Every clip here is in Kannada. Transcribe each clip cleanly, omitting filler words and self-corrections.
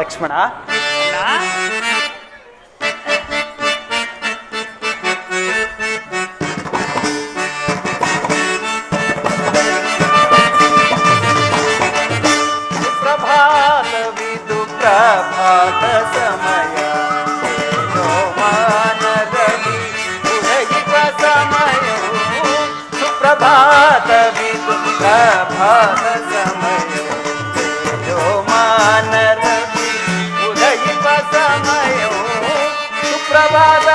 ಲಕ್ಷ್ಮಣ, ಪ್ರಭಾತವಿದು ಪ್ರಭಾತ ಸಮಯ, ಮಾನಗಲಿ ಉದಯಿವ ಸಮಯವು, ಸುಪ್ರಭಾತವಿದು ಪ್ರಭಾತ ಸಮಯವು, ಮಾನರವಿ ಉದಯಿವ ಸಮಯವು, ಸುಪ್ರಭಾತ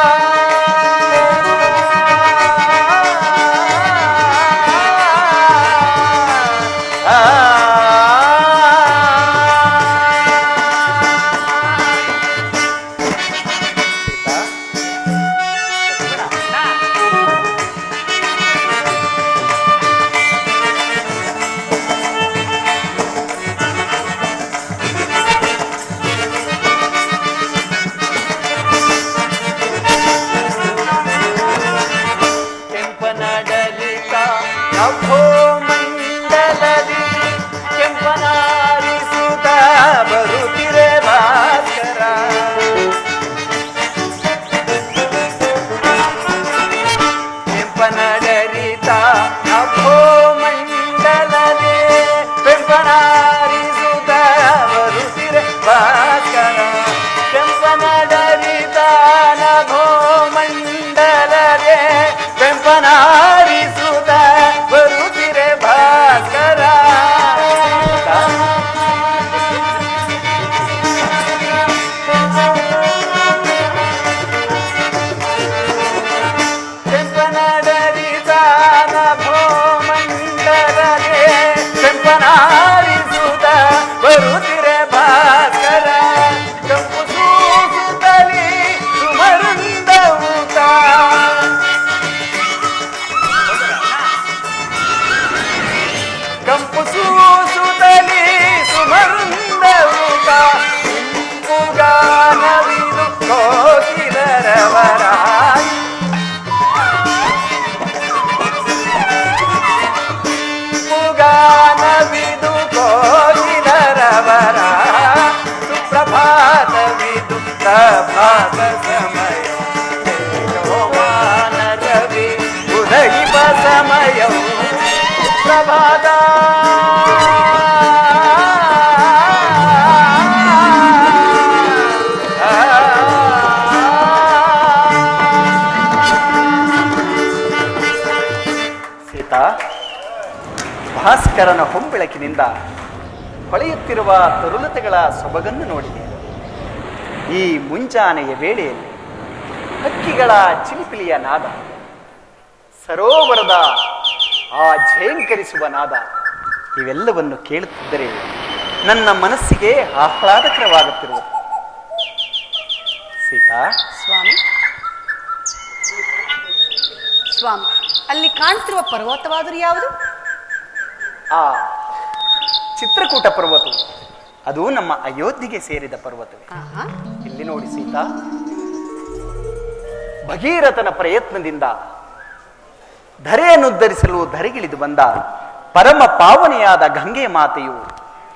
ನಭೋ ಮಂಡಲದಿ ಕೆಂಪನಾರಿಸುತ್ತ ಬರುತ್ತಿರೆ ಭಾಸ್ಕರ, ಕೆಂಪನಡರಿತ ನಭೋ ಮಂಡಲದಿ ಕೆಂಪನಾರಿಸುತ್ತ ಬರುತ್ತಿರೆ ಭಾಸ್ಕರ, ಕೆಂಪನಡರಿತ ನಭೋ ಮಂಡಲದೆ ಕೆಂಪನಾರಿಸುತ್ತ ಬರುತ್ತಿರೆ ಭಾಸ್ಕರ, ಕೆಂಪನಡರಿತ ನಭೋ ಮಂಡಲದೆ ಕೆಂಪನಾರಿಸುತ್ತ ಬರುತ್ತಿರೆ ಭಾಸ್ಕರ, ಕಂಪು ಸೂಸುತ್ತಲಿ ಸುಮರುಂದವುತ, ಕಂಪು ಸೂಸುತ್ತಲಿ ಸುಮರುಂದವುತ, ಇಂಪುಗಾನವಿದು ಕೋಕಿಲರವರ, ಇಂಪುಗಾನವಿದು ಕೋಕಿಲರವರ, ಸುಪ್ರಭಾತವಿದು ಪ್ರಭಾತ ಸಮಯ, ಮಾನರವಿ ಉದಯಿವ ಸಮಯವು, ಪ್ರಭಾತ ಸೀತಾ, ಭಾಸ್ಕರನ ಹೊಂಬೆಳಕಿನಿಂದ ಹೊಳೆಯುತ್ತಿರುವ ತರುಲತೆಗಳ ಸೊಬಗನ್ನು ನೋಡಿದೆ. ಈ ಮುಂಜಾನೆಯ ವೇಳೆಯಲ್ಲಿ ಹಕ್ಕಿಗಳ ಚಿಲಿಪಿಲಿಯ ನಾದ, ಸರೋವರದ ಆ ಝೇಂಕರಿಸುವ ನಾದ, ಇವೆಲ್ಲವನ್ನು ಕೇಳುತ್ತಿದ್ದರೆ ನನ್ನ ಮನಸ್ಸಿಗೆ ಆಹ್ಲಾದಕರವಾಗುತ್ತಿರುವುದು. ಸೀತಾ, ಸ್ವಾಮಿ, ಸ್ವಾಮಿ, ಅಲ್ಲಿ ಕಾಣ್ತಿರುವ ಪರ್ವತವಾದರೂ ಯಾವುದು? ಆ ಚಿತ್ರಕೂಟ ಪರ್ವತ, ಅದು ನಮ್ಮ ಅಯೋಧ್ಯೆಗೆ ಸೇರಿದ ಪರ್ವತವೇ. ಇಲ್ಲಿ ನೋಡಿ ಸೀತಾ, ಭಗೀರಥನ ಪ್ರಯತ್ನದಿಂದ ಧರೆಯನ್ನುದ್ಧರಿಸಲು ಧರೆಗಿಳಿದು ಬಂದ ಪರಮ ಪಾವನೆಯಾದ ಗಂಗೆ ಮಾತೆಯು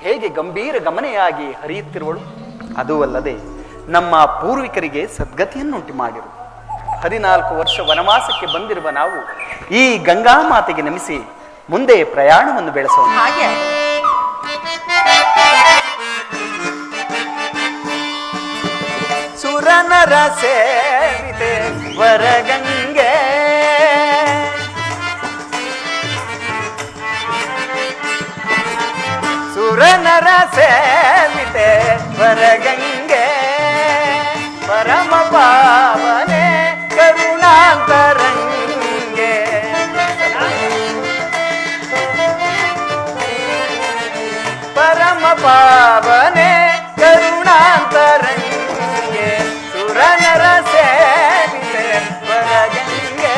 ಹೇಗೆ ಗಂಭೀರ ಗಮನೆಯಾಗಿ ಹರಿಯುತ್ತಿರುವಳು. ಅದೂ ಅಲ್ಲದೆ ನಮ್ಮ ಪೂರ್ವಿಕರಿಗೆ ಸದ್ಗತಿಯನ್ನುಂಟು ಮಾಡಿರು. 14 ವರ್ಷ ವನವಾಸಕ್ಕೆ ಬಂದಿರುವ ನಾವು ಈ ಗಂಗಾ ಮಾತೆಗೆ ನಮಿಸಿ ಮುಂದೆ ಪ್ರಯಾಣವನ್ನು ಬೆಳೆಸೋಣ. ಹಾಗೆ ಸುರನರ ಸೇವಿತೆ ವರಗಂಗೆ, ಸುರನರ ಸೇವಿತೆ ವರಗಂಗೆ, ಪರಮ ಪಾವನೆ ಕರುಣಾಂತರಂಗೆ, ಪರಮ ಪಾವನೆ ಕರುಣಾಂತರಂಗೆ, ಸುರನರ ಸೇವಿತೆ ವರಗಂಗೆ.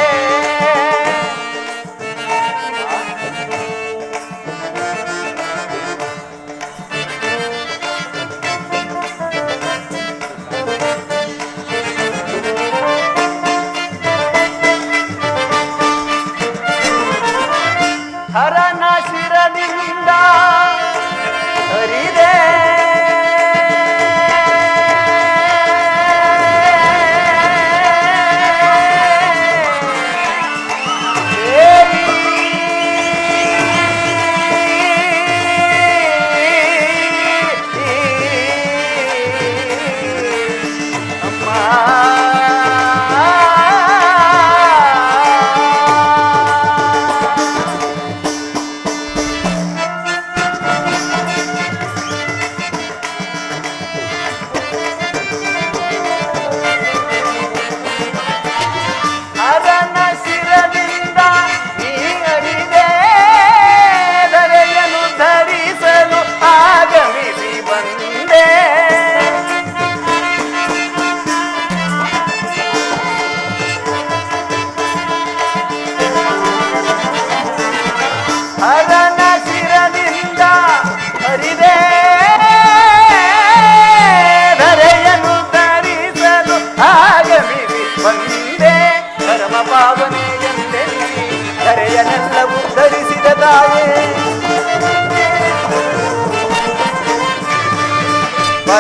ಹರನ ಶಿರದಿಂದ ಹರಿದೆ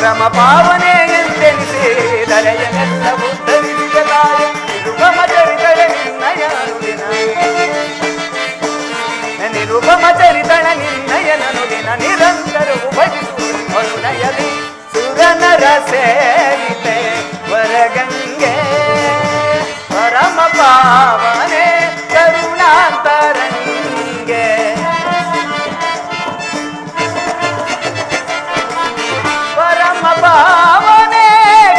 ಪರಮ ಪಾವನೆ ಎಂದೆನಿಸಿ ದರೆಯನೆಲ್ಲ ಉದ್ಧರಿಸಿದಲಾಯ ನಿರುಪಮ ಚರಿತಳ ನಿನ್ನಯ ಅನುದಿನ ನಿರುಪಮ ಚರಿತಳ ನಿನ್ನಯನನುದಿನ ನಿರಂತರವು ಭಜಿಸುವ ಮರುನಯಲಿ ಸುರನರ ಸೇರಿತೆ ವರಗಂಗೆ ಪರಮ ಪಾವನೆ ಕರುಣಾಂತರಂಗೆ ಪರಮ ಪಾವನೆ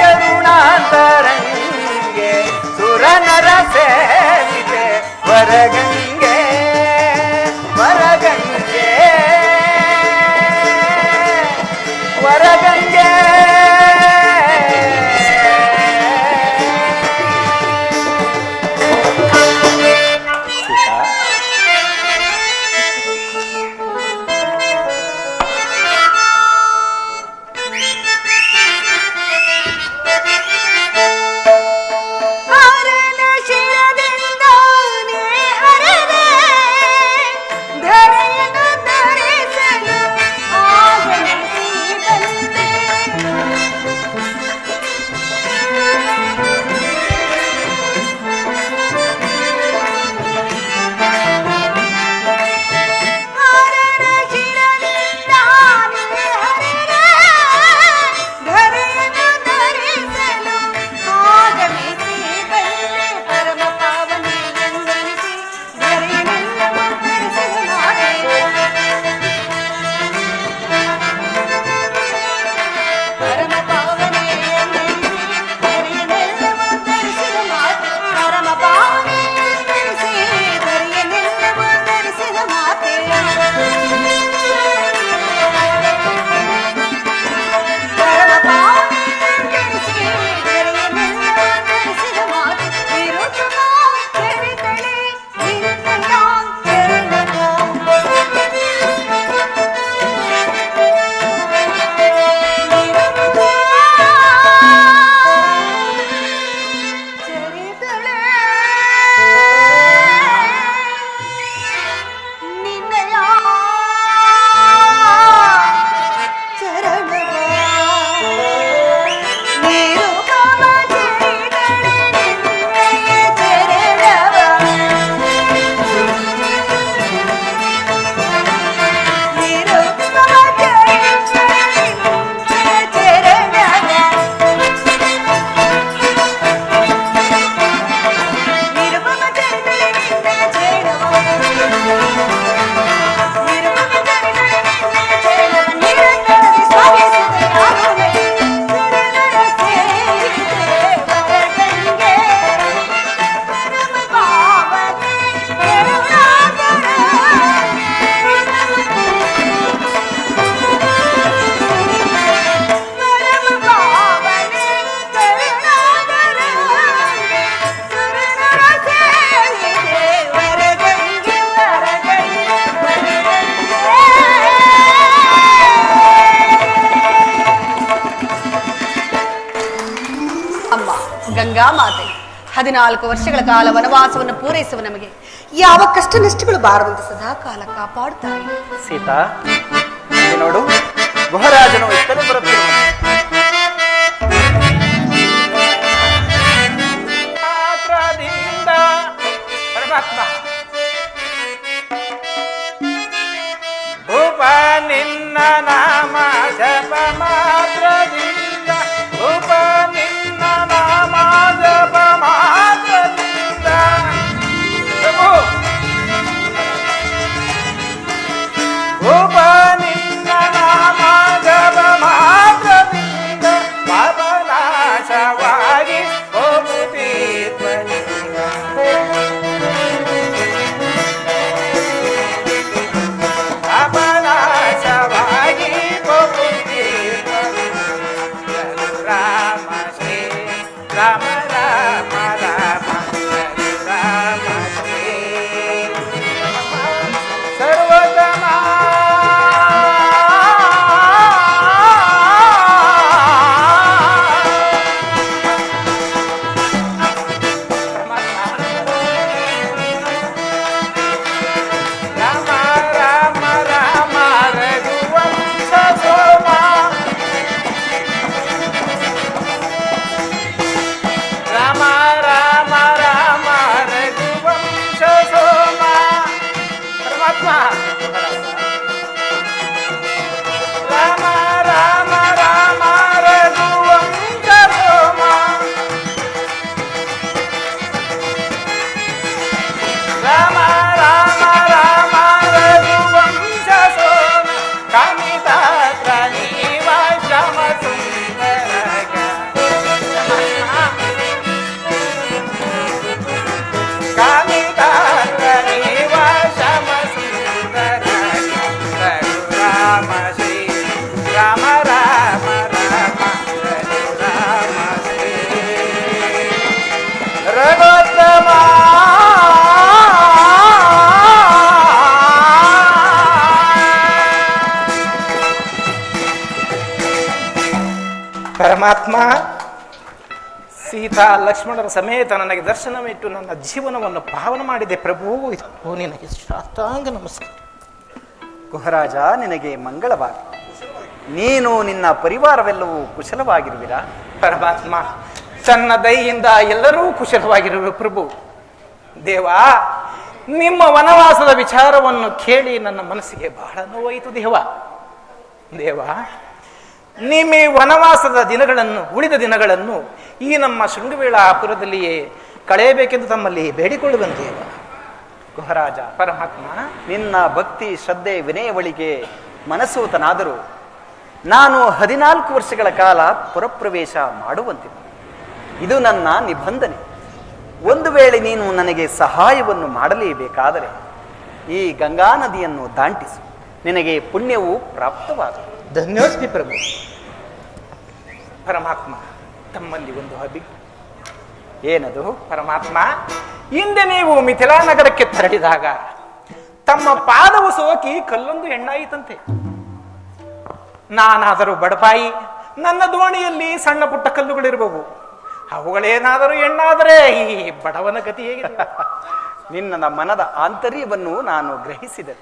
ಕರುಣಾಂತರಂಗೆ ಸುರನರ ಸೇರಿತೆ ವರಗಂಗೆ ವರಗಂಗೆ ವರಗಂಗೆ ಗಂಗಾ ಮಾತೆ 14 ವರ್ಷಗಳ ಕಾಲ ವನವಾಸವನ್ನು ಪೂರೈಸುವ ನಮಗೆ ಯಾವ ಕಷ್ಟ ನಷ್ಟಗಳು ಬಾರದಂತೆ ಸದಾ ಕಾಲ ಕಾಪಾಡುತ್ತಾಳೆ. ಸೀತಾ ನೋಡು, ಗುಹರಾಜನು ಇತ್ತಲೇ ಬರುತ್ತಿರುವನು. ಪರಮಾತ್ಮ ಭೂಪ ನಿನ್ನ ನಾಮ ಜಪ ಮಾತ್ರದಿಂದ, ಭೂಪ ನಿನ್ನ ನಾಮ ಜಪ ಮಾತ್ರದಿಂದ, ಭೂಪ ನಿನ್ನ ನಾಮ ಜಪ ಮಾತ್ರ ಪರಮಾತ್ಮ, ಸೀತಾ ಲಕ್ಷ್ಮಣರ ಸಮೇತ ನನಗೆ ದರ್ಶನವಿಟ್ಟು ನನ್ನ ಜೀವನವನ್ನು ಪಾವನ ಮಾಡಿದೆ ಪ್ರಭು. ಇದು ನಿನಗೆ ಸಾಷ್ಟಾಂಗ ನಮಸ್ಕಾರ. ಗುಹರಾಜ, ನಿನಗೆ ಮಂಗಳವಾಗಿ. ನೀನು ನಿನ್ನ ಪರಿವಾರವೆಲ್ಲವೂ ಕುಶಲವಾಗಿರುವಿರಾ? ಪರಮಾತ್ಮ, ತನ್ನ ದಯೆಯಿಂದ ಎಲ್ಲರೂ ಕುಶಲವಾಗಿರುವರು ಪ್ರಭು. ದೇವ, ನಿಮ್ಮ ವನವಾಸದ ವಿಚಾರವನ್ನು ಕೇಳಿ ನನ್ನ ಮನಸ್ಸಿಗೆ ಬಹಳ ನೋವಾಯಿತು ದೇವ. ದೇವ, ನಿಮ್ಮ ಈ ವನವಾಸದ ಉಳಿದ ದಿನಗಳನ್ನು ಈ ನಮ್ಮ ಶೃಂಗವೇಳಾಪುರದಲ್ಲಿಯೇ ಕಳೆಯಬೇಕೆಂದು ತಮ್ಮಲ್ಲಿ ಬೇಡಿಕೊಳ್ಳುವನು ದೇವ. ಗುಹರಾಜ, ಪರಮಾತ್ಮ, ನಿನ್ನ ಭಕ್ತಿ ಶ್ರದ್ಧೆ ವಿನಯವಳಿಗೆ ಮನಸ್ಸೋತನಾದರೂ ನಾನು 14 ವರ್ಷಗಳ ಕಾಲ ಪುರಪ್ರವೇಶ ಮಾಡುವಂತಿಲ್ಲ. ಇದು ನನ್ನ ನಿಬಂಧನೆ. ಒಂದು ವೇಳೆ ನೀನು ನನಗೆ ಸಹಾಯವನ್ನು ಮಾಡಲೇಬೇಕಾದರೆ ಈ ಗಂಗಾ ನದಿಯನ್ನು ದಾಂಟಿಸು, ನಿನಗೆ ಪುಣ್ಯವು ಪ್ರಾಪ್ತವಾಗುವುದು. ಧನ್ಯೋಸ್ಮಿ ಪ್ರಭು. ಪರಮಾತ್ಮ, ತಮ್ಮಲ್ಲಿ ಒಂದು ಏನದು? ಪರಮಾತ್ಮ, ಹಿಂದೆ ನೀವು ಮಿಥಿಲಾ ನಗರಕ್ಕೆ ತೆರಳಿದಾಗ ತಮ್ಮ ಪಾದವು ಸೋಕಿ ಕಲ್ಲೊಂದು ಹೆಣ್ಣಾಯಿತಂತೆ. ನಾನಾದರೂ ಬಡಪಾಯಿ, ನನ್ನ ದೋಣಿಯಲ್ಲಿ ಸಣ್ಣ ಪುಟ್ಟ ಕಲ್ಲುಗಳಿರುವವು. ಅವುಗಳೇನಾದರೂ ಹೆಣ್ಣಾದರೆ ಈ ಬಡವನ ಗತಿ ಹೇಗಿದೆ? ನಿನ್ನ ಮನದ ಆಂತರ್ಯವನ್ನು ನಾನು ಗ್ರಹಿಸಿದೆ.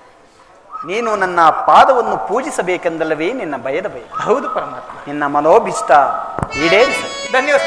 ನೀನು ನನ್ನ ಪಾದವನ್ನು ಪೂಜಿಸಬೇಕೆಂದಲ್ಲವೇ ನಿನ್ನ ಬಯದ ಬಯ. ಹೌದು ಪರಮಾತ್ಮ, ನಿನ್ನ ಮನೋಭಿಷ್ಟ ಈಡೇರಿಸ. ಧನ್ಯವಾದ.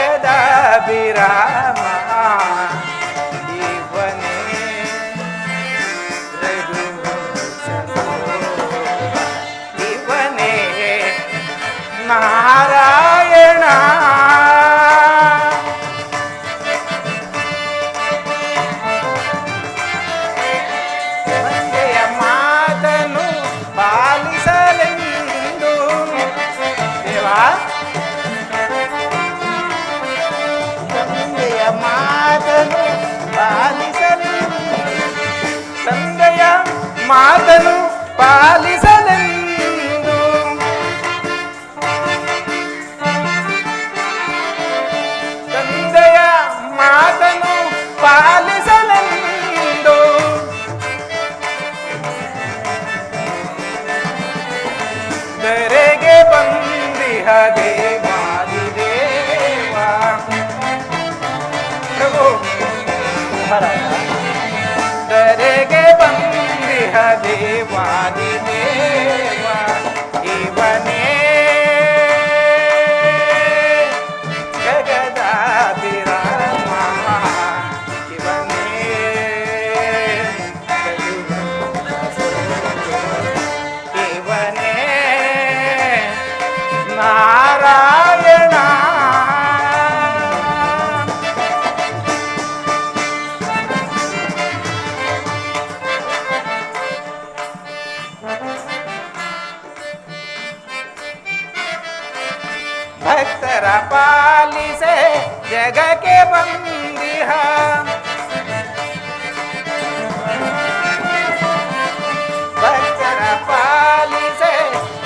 ಜಗದಾಭಿರಾಮ ಇವನೇ ಮಾತನು ಪಾಲಿಸಲೆಂದು ತಂದೆಯ ಮಾತನು ಪಾಲಿಸಲೆಂದು ದರೆಗೆ ಬಂದಿಹ ದೇವಾದಿದೇವ ಪ್ರಭು ದರೆಗೆ ಬಂದಿಹ ದೇವಾದಿದೇವ ಇವನೇ ಜಗದಾಭಿರಾಮ ಇವನೇ ಇವನೇ ನಾರಾಯಣ ಭಕ್ತರ ಪಾಲಿಸೆ ಜಗಕ್ಕೆ ಬಂದಿಹ ಭಕ್ತರ ಪಾಲಿಸೆ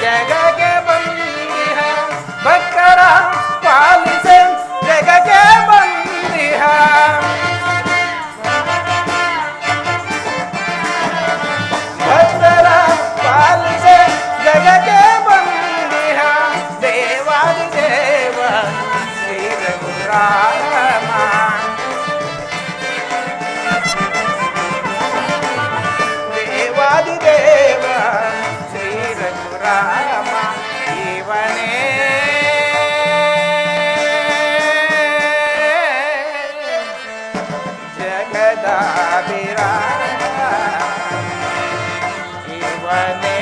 ಜಗಕ್ಕೆ ಬಂದಿಹ ಭಕ್ತರ ಪಾಲಿಸೆ ಜಗಕ್ಕೆ ಬಂದಿಹ ಭಕ್ತರ ಪಾಲಿಸೆ ಜಗಕ್ಕೆ ಬಂದಿಹ ದೇವಾದಿದೇವ ಶ್ರೀ ರಘುರಾಮ ದೇವಾದಿದೇವ ಶ್ರೀ ರಘುರಾಮ ಇವನೇ ಜಗದಾಭಿರಾಮ ಇವನೇ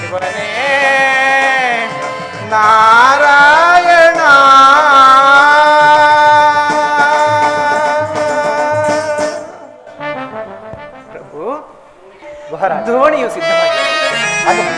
ಇವನೇ ನಾರಾಯಣ ಪ್ರಭು ದೋಣಿಯು ಸಿದ್ಧವಾಗಿದೆ.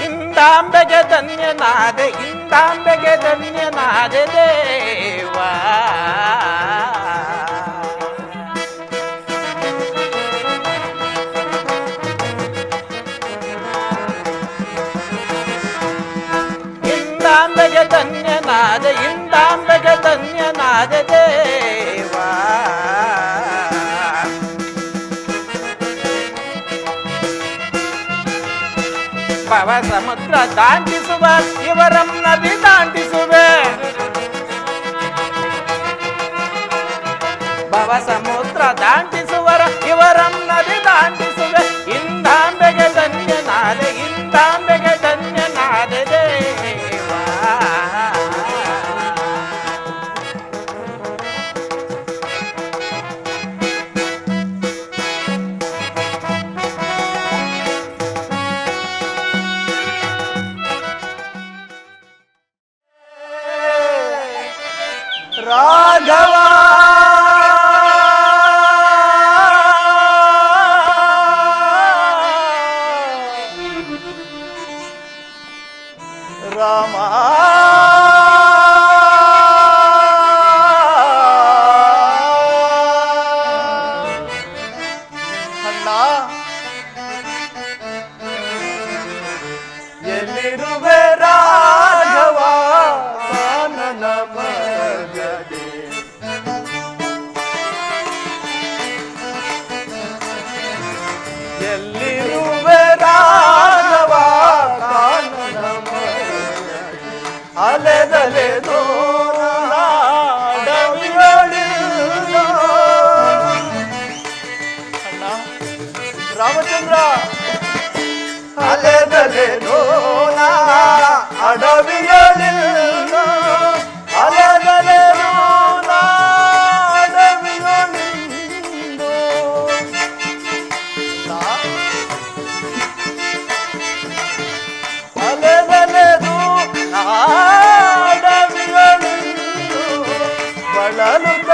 ಇಂದಾಂಬೆಗೆ ಧನ್ಯನಾದೆ ಇಂದಾಂಬೆಗೆ ಧನ್ಯನಾದೆ ದೇವ ಇಂದಾಂಬೆಗೆ ಧನ್ಯನಾದೆ ಇಂದಾಂಬೆಗೆ ಧನ್ಯನಾದೆ ದೇವ ಭವ ಸಮುದ್ರ ದಾಂಟಿಸುವ ಇವರಂ ನದಿ ದಾಂಟಿಸುವೆ ಭವ ಸಮುದ್ರ ದಾಂಟಿಸುವರ ಇವರಂ ನದಿ ದಾಂಟಿಸುವೆ ಇಂದಾಂಬೆಗೆ ಧನ್ಯನಾದೆ ಇಂದಾಂಬೆಗೆ ಧನ್ಯನಾದೆ ದೇವ ರಾಘವ ರಾಮ ಅಣ್ಣ ಎಲ್ಲಿರುವೆ ರಾಘವ ಕಾನನ ಮಗದೆ ಎಲ್ಲಿರುವೆ ರಾಘವ ಕಾನನ ಮಗದೆ ಅಲೆದಲೆ ಅಣ್ಣ ರಾಮಚಂದ್ರ ಅಲೆದಲೆ ಅಡವಿಯಲಿಲ್ಲ ಅಲೆದಲೆ ಅಡವಿಯಲಿಂದು ಅಲೆದಲೆದು ಅಡವಿಯಲಿಂದು ಬಳಲುತ್ತ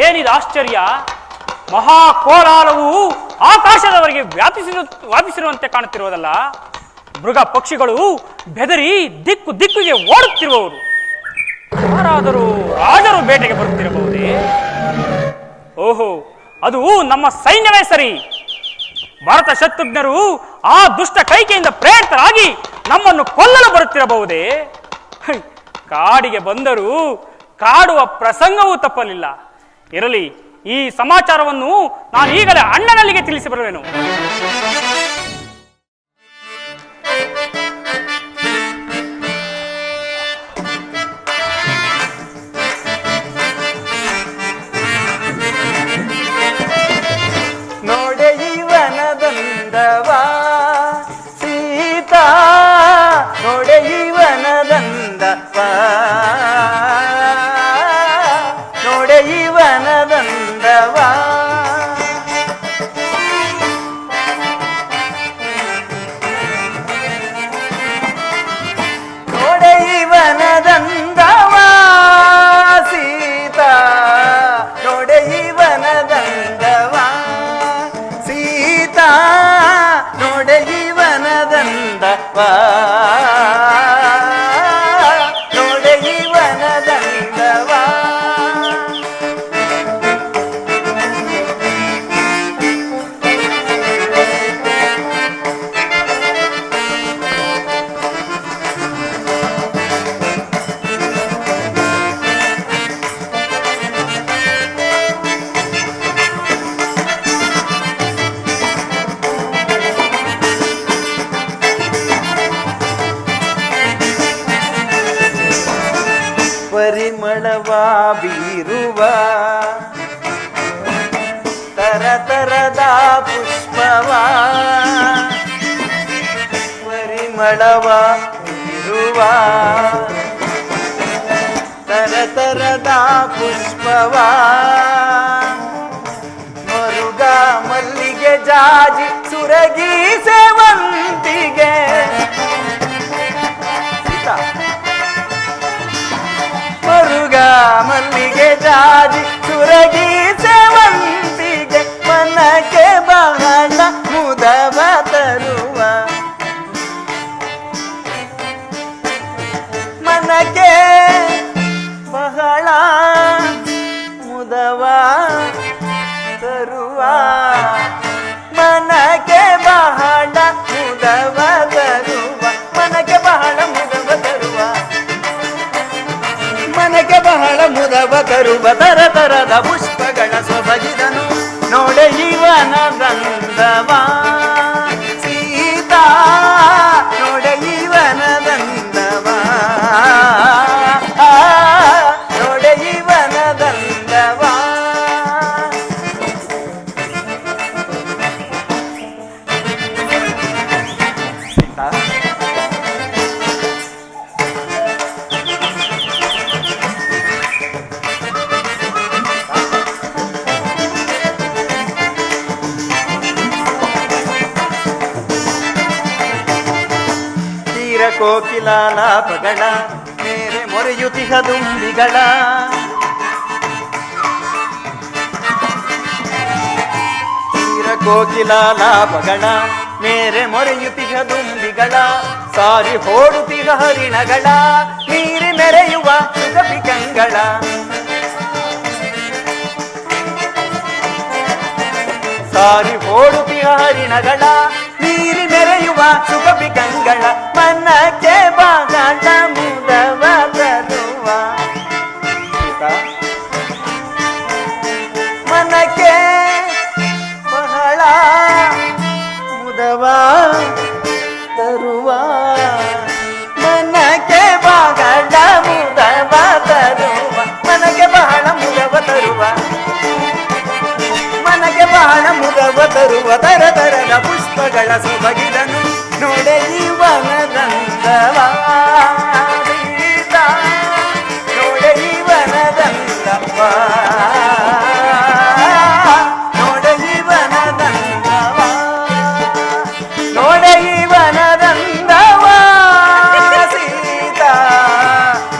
ಏನಿದು ಆಶ್ಚರ್ಯ! ಮಹಾಕೋಲಾಹಲವು ಆಕಾಶದವರೆಗೆ ವ್ಯಾಪಿಸಿರುವಂತೆ ಕಾಣುತ್ತಿರುವುದಲ್ಲ. ಮೃಗ ಪಕ್ಷಿಗಳು ಬೆದರಿ ದಿಕ್ಕು ದಿಕ್ಕಿಗೆ ಓಡುತ್ತಿರುವವರು. ಯಾರಾದರೂ ರಾಜರು ಬೇಟೆಗೆ ಬರುತ್ತಿರಬಹುದೇ? ಓಹೋ, ಅದು ನಮ್ಮ ಸೈನ್ಯವೇ ಸರಿ. ಭಾರತ ಶತ್ರುಘ್ನರು ಆ ದುಷ್ಟ ಕೈಕೆಯಿಂದ ಪ್ರೇರಿತರಾಗಿ ನಮ್ಮನ್ನು ಕೊಲ್ಲಲು ಬರುತ್ತಿರಬಹುದೇ? ಕಾಡಿಗೆ ಬಂದರೂ ಕಾಡುವ ಪ್ರಸಂಗವೂ ತಪ್ಪಲಿಲ್ಲ. ಇರಲಿ, ಈ ಸಮಾಚಾರವನ್ನು ನಾನು ಈಗಲೇ ಅಣ್ಣನಲ್ಲಿಗೆ ತಿಳಿಸಿ ಬರುವೆನು. ನೋಡೆ ಇವನದಂದವಾ ಸೀತಾ, ನೋಡೆ ಇವನದಂದವಾ, ನೋಡೆ ಇವನದಂದವಾ. ನೋಡೆ ಇವನದಂದವಾ ಸೀತಾ, ನೋಡೆ ಇವನದಂದವಾ ಸೀತಾ, ನೋಡೆ ಇವನದಂದವಾ, ನೋಡೆ ಇವನದಂದವಾ. ಪರಿಮಳವ ಬೀರುವ ತರತರದ ಪುಷ್ಪವ, ಪರಿಮಳವ ಬೀರುವ ತರತರದ ಪುಷ್ಪವ, ಮರುಗ ಮಲ್ಲಿಗೆ ಜಾಜಿ ಸುರಗಿ ಸೇವಂತಿಗೆ. ಮರುಗ ಮಲ್ಲಿಗೆ ಜಾಜಿ ಸುರಗಿ ಸೇವಂತಿಗೆ, ಮನಕ್ಕೆ ಬಹಳ ಮುದವ ತರುವ, ಮನಕ್ಕೆ ಬಹಳ ಮುದವ ತರುವ, ಮನಕ್ಕೆ ಬಹಳ ಮುದವ ತರುವ, ಮನಕ್ಕೆ ಬಹಳ ಮುದವ ತರುವ, ಮನಕ್ಕೆ ಬಹಳ ಮುದವ ತರುವ ತರತರದ ಪುಷ್ಪಗಳ ಸೊಬಗಿದನು. ನೋಡೆ ಇವನದಂದವಾ ಸೀತಾ, ನೋಡೆ ಇವನದಂದವಾ, ನೋಡೆ ಇವನದಂದವಾ. ಸೀತಾ, ಕೋಕಿಲಾಲಾಪಗಳ ಮೇರೆ ಮೊರೆಯುತಿಹ ದುಂಬಿಗಳ, ತೀರ ಕೋಕಿಲಾಲಾಪಗಳ ಮೇರೆ ಮೊರೆಯುತಿಹ ದುಂಬಿಗಳ, ಸಾರಿ ಹೋಡುತಿಹ ಹರಿಣಗಳ, ನೀರಿ ಮೆರೆಯುವ ಸುಗಪಿಕಂಗಳ, ಸಾರಿ ಹೋಡುತಿಹ ಹರಿಣಗಳ, ನೀರಿ ಮೆರೆಯುವ ಸುಗಪಿಕಂಗಳ, ಮನಕ್ಕೆ ಬಹಳ ಮುದವ ತರುವ, ಮನಕ್ಕೆ ಬಹಳ ಮುದವ ತರುವ, ಮನಕ್ಕೆ ಬಹಳ ಮುದವ ತರುವ, ಮನಕ್ಕೆ ಬಹಳ ಮುದವ ತರುವ, ಮನಕ್ಕೆ ಬಹಳ ಮುದವ ತರುವ ತರತರದ ಪುಷ್ಪಗಳ ಸೊಬಗಿದನು. ನೋಡೆ ಇವನದಂದವಾ ಸೀತಾ, ನೋಡೆ ಇವನದಂದವಾ, ನೋಡೆ ಇವನದಂದವಾ, ನೋಡೆ ಇವನದಂದವಾ ಸೀತಾ,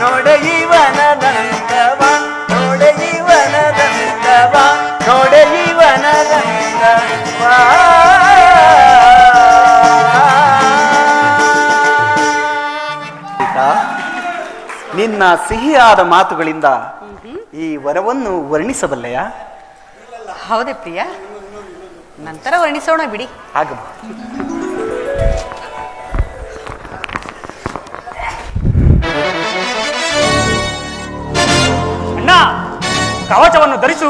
ನೋಡೆ ಇವನದಂದವಾ, ನೋಡೆ ಇವನದಂದವಾ. ನಿನ್ನ ಸಿಹಿಯಾದ ಮಾತುಗಳಿಂದ ಈ ವರವನ್ನು ವರ್ಣಿಸಬಲ್ಲೆಯ? ಹೌದೇ ಪ್ರಿಯ, ನಂತರ ವರ್ಣಿಸೋಣ ಬಿಡಿ. ಆಗಬಹುದು. ಅಣ್ಣ, ಕವಚವನ್ನು ಧರಿಸು,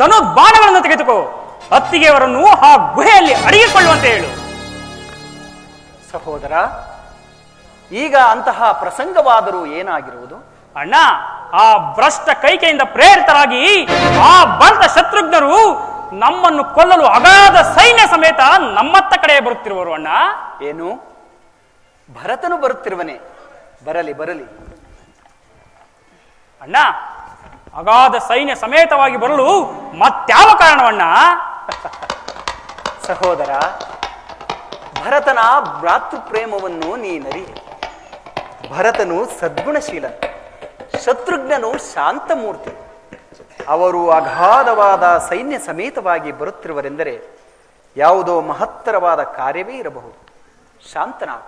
ಧನುರ್ಬಾಣಗಳನ್ನು ತೆಗೆದುಕೋ, ಅತ್ತಿಗೆಯವರನ್ನು ಆ ಗುಹೆಯಲ್ಲಿ ಅಡಗಿಕೊಳ್ಳುವಂತೆ ಹೇಳು. ಸಹೋದರ, ಈಗ ಅಂತಹ ಪ್ರಸಂಗವಾದರೂ ಏನಾಗಿರುವುದು? ಅಣ್ಣ, ಆ ಭ್ರಷ್ಟ ಕೈಕೆಯಿಂದ ಪ್ರೇರಿತರಾಗಿ ಆ ಬಂಟ ಶತ್ರುಘ್ನರು ನಮ್ಮನ್ನು ಕೊಲ್ಲಲು ಅಗಾಧ ಸೈನ್ಯ ಸಮೇತ ನಮ್ಮತ್ತ ಕಡೆ ಬರುತ್ತಿರುವರು. ಅಣ್ಣ, ಏನು ಭರತನು ಬರುತ್ತಿರುವನೆ? ಬರಲಿ ಬರಲಿ. ಅಣ್ಣ, ಅಗಾಧ ಸೈನ್ಯ ಸಮೇತವಾಗಿ ಬರಲು ಮತ್ಯಾವ ಕಾರಣವಣ್ಣ? ಸಹೋದರ, ಭರತನ ಭ್ರಾತೃಪ್ರೇಮವನ್ನು ನೀನರಿ. ಭರತನು ಸದ್ಗುಣಶೀಲ, ಶತ್ರುಘ್ನನು ಶಾಂತಮೂರ್ತಿ. ಅವರು ಅಗಾಧವಾದ ಸೈನ್ಯ ಸಮೇತವಾಗಿ ಬರುತ್ತಿರುವರೆಂದರೆ ಯಾವುದೋ ಮಹತ್ತರವಾದ ಕಾರ್ಯವೇ ಇರಬಹುದು. ಶಾಂತನಾಗ.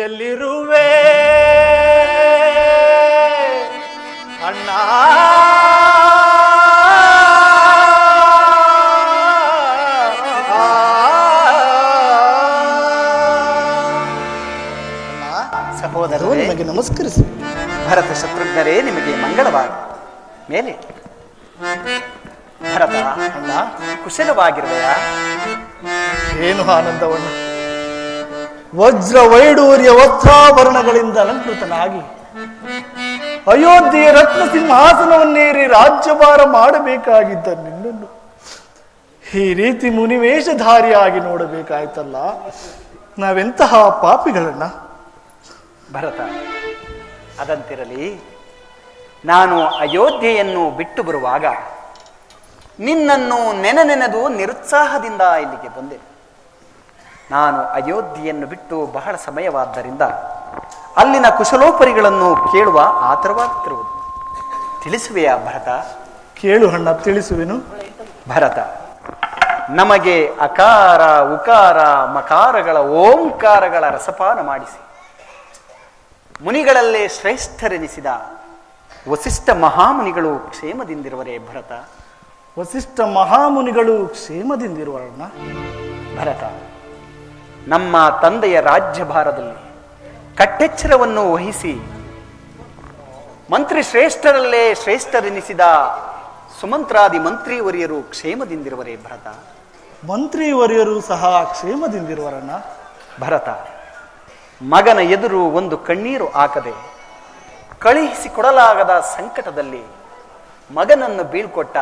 ಎಲ್ಲಿರುವೆ ಅಣ್ಣ? ಸಹೋದರರು ನಿಮಗೆ ನಮಸ್ಕರಿಸಿ. ಭರತ ಶತ್ರುಘ್ನರೇ, ನಿಮಗೆ ಮಂಗಳವಾದ ಮೇಲೆ. ಭರತ ಅಣ್ಣ, ಕುಶಲವಾಗಿರುವೆಯ? ಏನು ಆನಂದವಣ್ಣ, ವಜ್ರ ವೈಡೂರ್ಯ ವಸ್ತ್ರಾಭರಣಗಳಿಂದ ಅಲಂಕೃತನಾಗಿ ಅಯೋಧ್ಯೆಯ ರತ್ನ ಸಿಂಹಾಸನವನ್ನೇರಿ ರಾಜ್ಯಭಾರ ಮಾಡಬೇಕಾಗಿದ್ದ ನಿನ್ನನ್ನು ಈ ರೀತಿ ಮುನಿವೇಷಧಾರಿಯಾಗಿ ನೋಡಬೇಕಾಯ್ತಲ್ಲ. ನಾವೆಂತಹ ಪಾಪಿಗಳನ್ನ. ಭರತ, ಅದಂತಿರಲಿ. ನಾನು ಅಯೋಧ್ಯೆಯನ್ನು ಬಿಟ್ಟು ಬರುವಾಗ ನಿನ್ನನ್ನು ನೆನೆದು ನಿರುತ್ಸಾಹದಿಂದ ಇಲ್ಲಿಗೆ ಬಂದೆ. ನಾನು ಅಯೋಧ್ಯೆಯನ್ನು ಬಿಟ್ಟು ಬಹಳ ಸಮಯವಾದ್ದರಿಂದ ಅಲ್ಲಿನ ಕುಶಲೋಪರಿಗಳನ್ನು ಕೇಳುವ ಆತರವಾಗುತ್ತಿರುವುದು. ತಿಳಿಸುವೆಯಾ ಭರತ? ಕೇಳು ಅಣ್ಣ, ತಿಳಿಸುವೆನು. ಭರತ, ನಮಗೆ ಅಕಾರ ಉಕಾರ ಮಕಾರಗಳ ಓಂಕಾರಗಳ ರಸಪಾನ ಮಾಡಿಸಿ ಮುನಿಗಳಲ್ಲೇ ಶ್ರೇಷ್ಠರೆನಿಸಿದ ವಸಿಷ್ಠ ಮಹಾಮುನಿಗಳು ಕ್ಷೇಮದಿಂದಿರುವರೇ ಭರತ? ವಸಿಷ್ಠ ಮಹಾಮುನಿಗಳು ಕ್ಷೇಮದಿಂದಿರುವರಣ್ಣ. ಭರತ, ನಮ್ಮ ತಂದೆಯ ರಾಜ್ಯಭಾರದಲ್ಲಿ ಕಟ್ಟೆಚ್ಚರವನ್ನು ವಹಿಸಿ ಮಂತ್ರಿ ಶ್ರೇಷ್ಠರಲ್ಲೇ ಶ್ರೇಷ್ಠರೆನಿಸಿದ ಸುಮಂತ್ರಾದಿ ಮಂತ್ರಿವರಿಯರು ಕ್ಷೇಮದಿಂದಿರುವರೇ ಭರತ? ಮಂತ್ರಿವರಿಯರು ಸಹ ಕ್ಷೇಮದಿಂದಿರುವರಣ್ಣ. ಭರತ, ಮಗನ ಎದುರು ಒಂದು ಕಣ್ಣೀರು ಹಾಕದೆ ಕಳುಹಿಸಿಕೊಡಲಾಗದ ಸಂಕಟದಲ್ಲಿ ಮಗನನ್ನು ಬೀಳ್ಕೊಟ್ಟ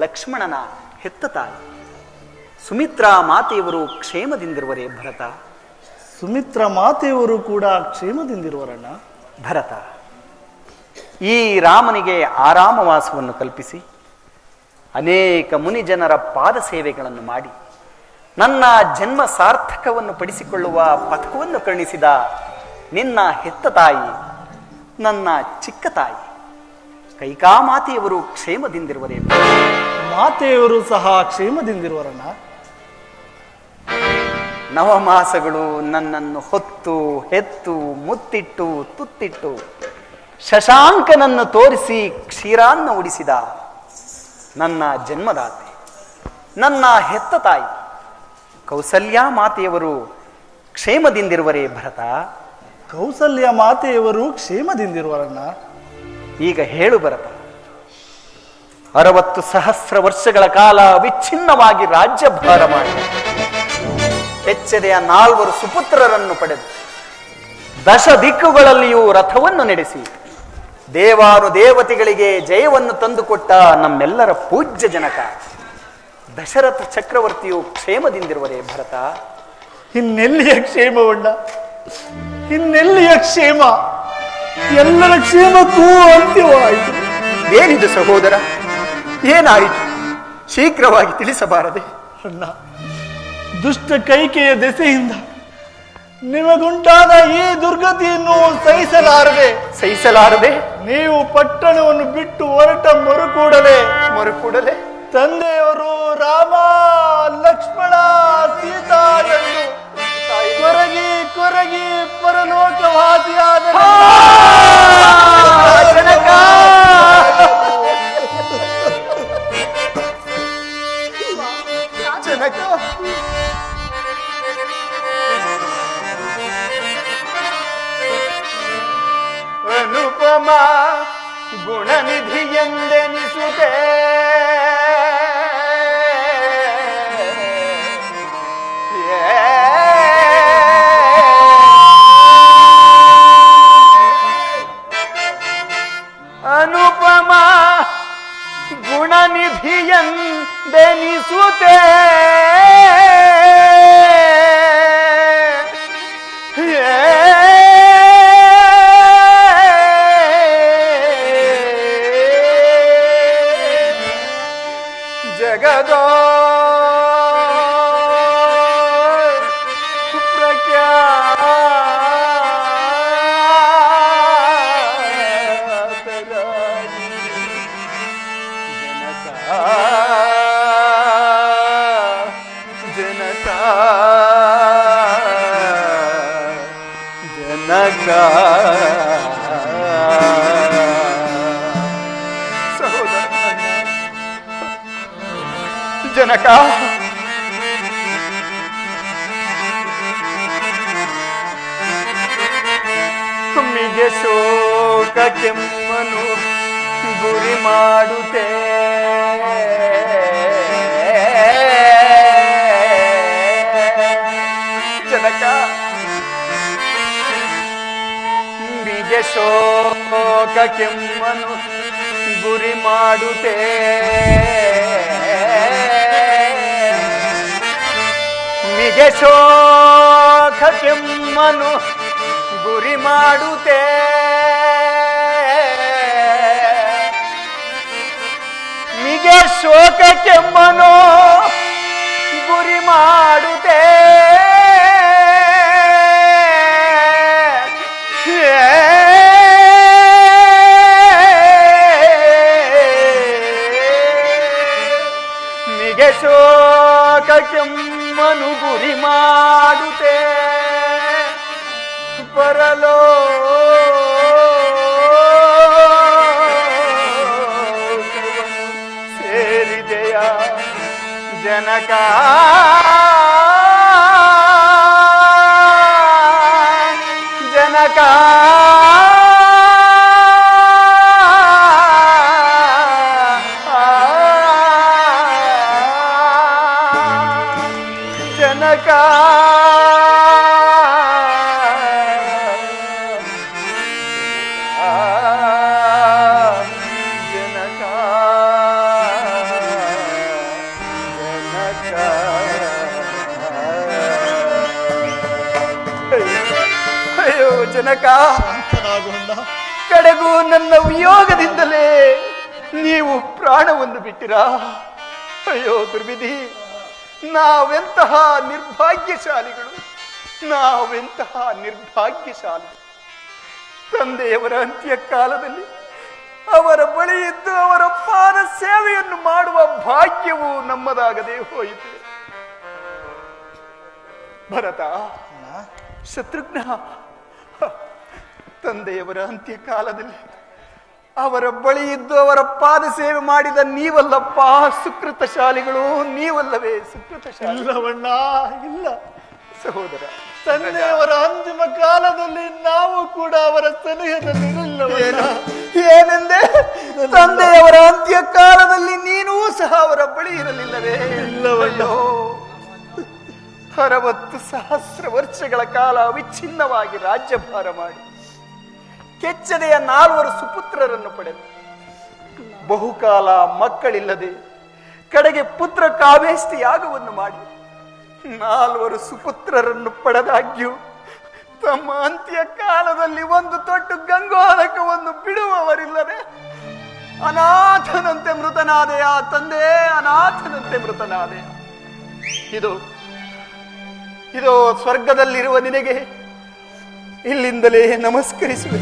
ಲಕ್ಷ್ಮಣನ ಹೆತ್ತ ತಾಯಿ ಸುಮಿತ್ರಾ ಮಾತೆಯವರು ಕ್ಷೇಮದಿಂದಿರುವರೇ ಭರತ? ಸುಮಿತ್ರ ಮಾತೆಯವರು ಕೂಡ ಕ್ಷೇಮದಿಂದಿರುವರಣ್ಣ. ಭರತ, ಈ ರಾಮನಿಗೆ ಆರಾಮವಾಸವನ್ನು ಕಲ್ಪಿಸಿ ಅನೇಕ ಮುನಿಜನರ ಪಾದ ಸೇವೆಗಳನ್ನು ಮಾಡಿ ನನ್ನ ಜನ್ಮ ಸಾರ್ಥಕವನ್ನು ಪಡಿಸಿಕೊಳ್ಳುವ ಪಥಕವನ್ನು ಕರುಣಿಸಿದ ನಿನ್ನ ಹೆತ್ತ ತಾಯಿ, ನನ್ನ ಚಿಕ್ಕ ತಾಯಿ ಕೈಕಾಮಾತೆಯವರು ಕ್ಷೇಮದಿಂದಿರುವರೇ? ಮಾತೆಯವರು ಸಹ ಕ್ಷೇಮದಿಂದಿರುವರಣ್ಣ. ನವಮಾಸಗಳು ನನ್ನನ್ನು ಹೊತ್ತು ಹೆತ್ತು ಮುತ್ತಿಟ್ಟು ತುತ್ತಿಟ್ಟು ಶಶಾಂಕನನ್ನು ತೋರಿಸಿ ಕ್ಷೀರಾನ್ನ ಉಡಿಸಿದ ನನ್ನ ಜನ್ಮದಾತೆ, ನನ್ನ ಹೆತ್ತ ತಾಯಿ ಕೌಸಲ್ಯ ಮಾತೆಯವರು ಕ್ಷೇಮದಿಂದಿರುವರೇ ಭರತ? ಕೌಸಲ್ಯ ಮಾತೆಯವರು ಕ್ಷೇಮದಿಂದಿರುವರಣ್ಣ. ಈಗ ಹೇಳು ಭರತ, 60,000 ವರ್ಷಗಳ ಕಾಲ ಅವಿಚ್ಛಿನ್ನವಾಗಿ ರಾಜ್ಯಭಾರ ಮಾಡಿ ಕೆಚ್ಚೆದೆಯ 4 ಸುಪುತ್ರರನ್ನು ಪಡೆದು 10 ದಿಕ್ಕುಗಳಲ್ಲಿಯೂ ರಥವನ್ನು ನಡೆಸಿ ದೇವಾನುದೇವತೆಗಳಿಗೆ ಜಯವನ್ನು ತಂದುಕೊಟ್ಟ ನಮ್ಮೆಲ್ಲರ ಪೂಜ್ಯ ಜನಕ ದಶರಥ ಚಕ್ರವರ್ತಿಯು ಕ್ಷೇಮದಿಂದಿರುವರೇ ಭರತ? ಇನ್ನೆಲ್ಲಿಯ ಕ್ಷೇಮವಣ್ಣ, ಇನ್ನೆಲ್ಲಿಯ ಕ್ಷೇಮ? ಎಲ್ಲರ ಕ್ಷೇಮಕ್ಕೂ ಅಂತ್ಯವಾಯಿತು. ಏನಿದು ಸಹೋದರ, ಏನಾಯಿತು? ಶೀಘ್ರವಾಗಿ ತಿಳಿಸಬಾರದೆ? ಅಣ್ಣ, ದುಷ್ಟ ಕೈಕೆಯ ದೆಸೆಯಿಂದ ನಿಮಗುಂಟಾದ ಈ ದುರ್ಗತಿಯನ್ನು ಸಹಿಸಲಾರದೆ ನೀವು ಪಟ್ಟಣವನ್ನು ಬಿಟ್ಟು ಹೊರಟ ಮರುಕೂಡಲೇ ತಂದೆಯವರು ರಾಮ ಲಕ್ಷ್ಮಣ ಸೀತಾ ಎಂದು ಕೊರಗಿ ಪರಲೋಕ ಅನುಪಮ ಗುಣನಿಧಿ ಎಂದೆನಿಸುತ್ತೆ ಅನುಪಮ ಗುಣನಿಧಿಯಂದೆನಿಸುತ್ತೆ ಜಗದೋ ಜನಕ ಮಿಗೆ ಶೋಕ ಕೆಮ್ಮನು ಗುರಿ ಮಾಡುತ್ತೆ ಜನಕ ಮಿಗೆ ಶೋಕ ಕೆಮ್ಮನು ಗುರಿ ಮಾಡುತ್ತೆ ಮಿಗೆ ಶೋಕ ಕೆಮ್ಮನು ಗುರಿ ಮಾಡುತ್ತೆ ಮಿಗೆ ಶೋಕ ಕೆಮ್ಮನು ಗುರಿ ಮಾಡುತ್ತೆ ಮಿಗೆ ಶೋಕ ಕೆಮ್ಮನು ಗುರಿ ಮಾಡುತ್ತೆ ಬರಲೋ ಸೇರಿದೆಯ ಜನಕ ಜನಕ ಜನಕ ಅಯ್ಯೋ ಜನಕ, ಕಡೆಗೂ ನನ್ನ ವಿಯೋಗದಿಂದಲೇ ನೀವು ಪ್ರಾಣವನ್ನು ಬಿಟ್ಟಿರಾ? ಅಯ್ಯೋ ದುರ್ವಿಧಿ, ನಾವೆಂತಹ ನಿರ್ಭಾಗ್ಯಶಾಲಿಗಳು, ನಾವೆಂತಹ ನಿರ್ಭಾಗ್ಯಶಾಲಿ. ತಂದೆಯವರ ಅಂತ್ಯಕಾಲದಲ್ಲಿ ಅವರ ಬಳಿ ಇದ್ದು ಅವರ ಪಾದ ಸೇವೆಯನ್ನು ಮಾಡುವ ಭಾಗ್ಯವು ನಮ್ಮದಾಗದೆ ಹೋಯಿತು. ಭರತ, ಶತ್ರುಘ್ನ, ತಂದೆಯವರ ಅಂತ್ಯಕಾಲದಲ್ಲಿ ಅವರ ಬಳಿ ಇದ್ದು ಅವರ ಪಾದ ಸೇವೆ ಮಾಡಿದ ನೀವಲ್ಲಪ್ಪ ಸುಕೃತಶಾಲಿಗಳು, ನೀವಲ್ಲವೇ ಸುಕೃತಶಾಲಿ? ಇಲ್ಲವಣ್ಣ, ಇಲ್ಲ ಸಹೋದರ. ತಂದೆಯವರ ಅಂತಿಮ ಕಾಲದಲ್ಲಿ ನಾವು ಕೂಡ ಅವರ ಸಲಹೆಯಲ್ಲಿ ಏನೆಂದೆ? ತಂದೆಯವರ ಅಂತ್ಯಕಾಲದಲ್ಲಿ ನೀನೂ ಸಹ ಅವರ ಬಳಿ ಇರಲಿಲ್ಲವೇ? ಇಲ್ಲವಲ್ಲೋ. 60,000 ವರ್ಷಗಳ ಕಾಲ ಅವಿಚ್ಛಿನ್ನವಾಗಿ ರಾಜ್ಯಭಾರ ಮಾಡಿ ಕೆಚ್ಚದೆಯ 4 ಸುಪುತ್ರರನ್ನು ಪಡೆದು ಬಹುಕಾಲ ಮಕ್ಕಳಿಲ್ಲದೆ ಕಡೆಗೆ ಪುತ್ರ ಕಾವೇಷ್ಟಿ ಯಾಗವನ್ನು ಮಾಡಿ 4 ಸುಪುತ್ರರನ್ನು ಪಡೆದಾಗ್ಯೂ ತಮ್ಮ ಅಂತ್ಯ ಕಾಲದಲ್ಲಿ ಒಂದು ತೊಟ್ಟು ಗಂಗೋದಕವನ್ನು ಬಿಡುವವರಿಲ್ಲದೆ ಅನಾಥನಂತೆ ಮೃತನಾದೆಯ ತಂದೆ, ಅನಾಥನಂತೆ ಮೃತನಾದೆಯ. ಇದು ಸ್ವರ್ಗದಲ್ಲಿರುವ ನಿನಗೆ ಇಲ್ಲಿಂದಲೇ ನಮಸ್ಕರಿಸುವೆ,